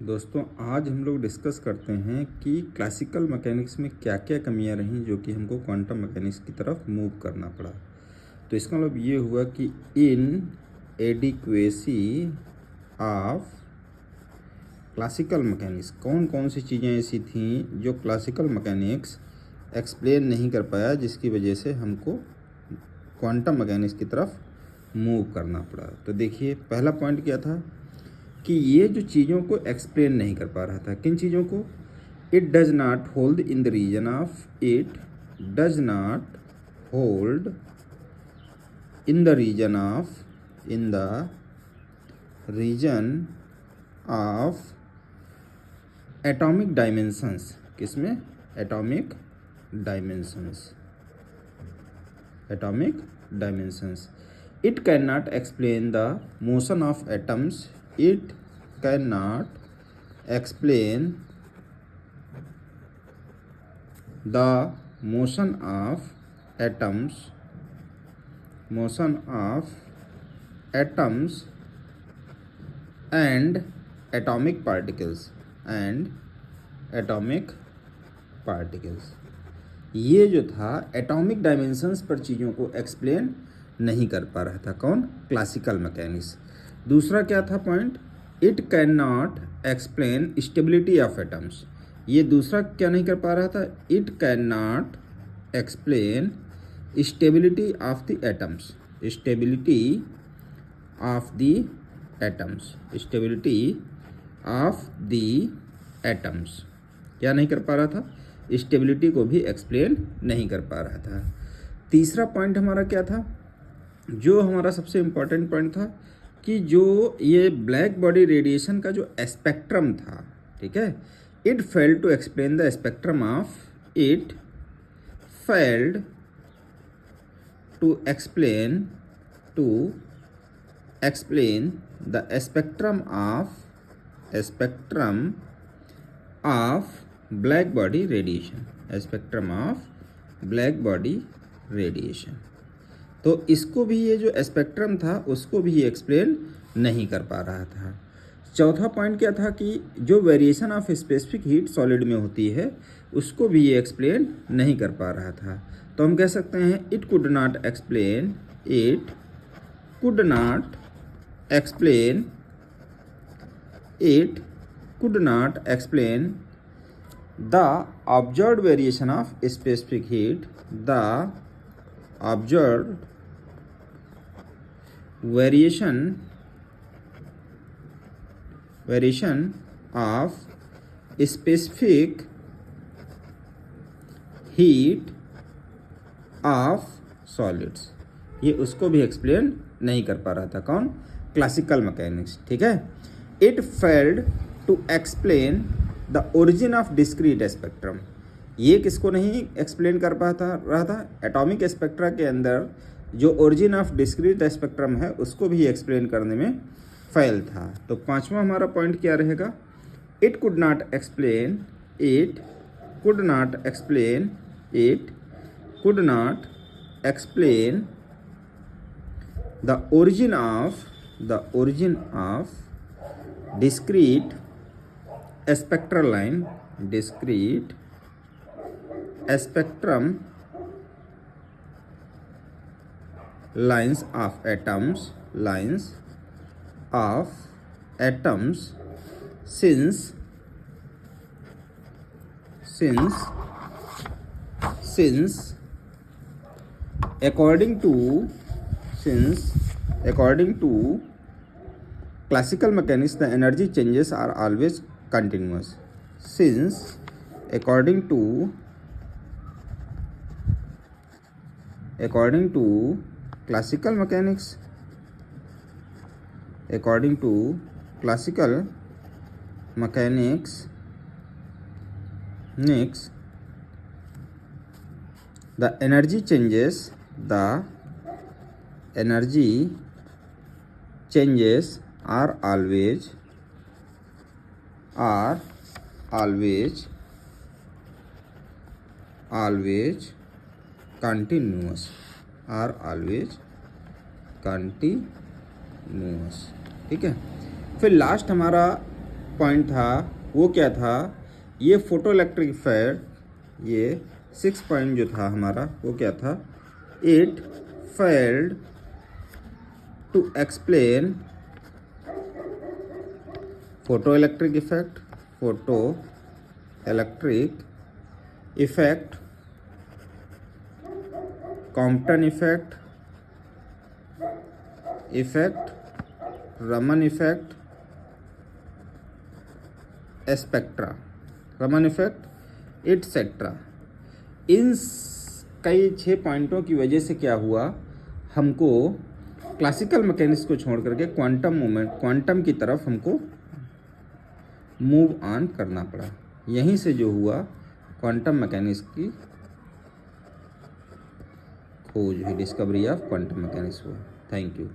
दोस्तों आज हम लोग डिस्कस करते हैं कि क्लासिकल मैकेनिक्स में क्या क्या कमियां रहीं जो कि हमको क्वांटम मैकेनिक्स की तरफ मूव करना पड़ा। तो इसका मतलब ये हुआ कि इन एडिक्वेसी ऑफ क्लासिकल मैकेनिक्स कौन कौन सी चीज़ें ऐसी थीं जो क्लासिकल मैकेनिक्स एक्सप्लेन नहीं कर पाया, जिसकी वजह से हमको क्वांटम मैकेनिक्स की तरफ मूव करना पड़ा। तो देखिए पहला पॉइंट क्या था कि ये जो चीज़ों को एक्सप्लेन नहीं कर पा रहा था। किन चीज़ों को? It does not hold in the region of it does not hold in the region of in the region of atomic dimensions. किसमें? Atomic dimensions. Atomic dimensions. It cannot explain the motion of atoms. It cannot explain the motion of atoms. Motion of atoms and atomic particles. And atomic particles. ये जो था atomic dimensions पर चीज़ों को explain नहीं कर पा रहा था। कौन? Classical mechanics. दूसरा क्या था point? It can not explain stability of atoms. ये दूसरा क्या नहीं कर पा रहा था? It can not explain stability of the atoms. Stability of the atoms. Stability of the atoms क्या नहीं कर पा रहा था? स्टेबिलिटी को भी एक्सप्लेन नहीं कर पा रहा था। तीसरा पॉइंट हमारा क्या था, जो हमारा सबसे इम्पॉर्टेंट पॉइंट था, कि जो ये ब्लैक बॉडी रेडिएशन का जो स्पेक्ट्रम था, ठीक है, it failed to explain the spectrum of it failed to explain the spectrum of black body radiation. Spectrum of black body radiation. तो इसको भी, ये जो स्पेक्ट्रम था उसको भी एक्सप्लेन नहीं कर पा रहा था। चौथा पॉइंट क्या था कि जो variation of specific heat solid में होती है उसको भी ये एक्सप्लेन नहीं कर पा रहा था। तो हम कह सकते हैं it could not explain the observed variation of specific heat. The observed variation of specific heat of solids। ये उसको भी एक्सप्लेन नहीं कर पा रहा था। कौन? Classical mechanics. ठीक है। It failed to explain the origin of discrete spectrum. ये किसको नहीं एक्सप्लेन कर पाता रहा था? एटॉमिक स्पेक्ट्रा के अंदर जो ओरिजिन ऑफ डिस्क्रीट स्पेक्ट्रम है उसको भी एक्सप्लेन करने में फेल था। तो पांचवा हमारा पॉइंट क्या रहेगा? It could not explain the origin of discrete spectral line. Discrete spectrum lines of atoms since according to classical mechanics the energy changes are always continuous। according to classical mechanics the energy changes are always continuous। ठीक है। फिर last हमारा point था वो क्या था, ये photo electric effect, ये 6 पॉइंट जो था हमारा वो क्या था, it failed to explain photo electric effect, photo electric effect, Compton effect, Raman effect, spectra, Raman effect etcetera. इन कई 6 पॉइंटों की वजह से क्या हुआ, हमको क्लासिकल मैकेनिक्स को छोड़ करके क्वांटम की तरफ हमको मूव ऑन करना पड़ा। यहीं से जो हुआ क्वांटम मैकेनिक्स की खोज हुई, डिस्कवरी ऑफ क्वांटम मैकेनिक्स हुआ। Thank you.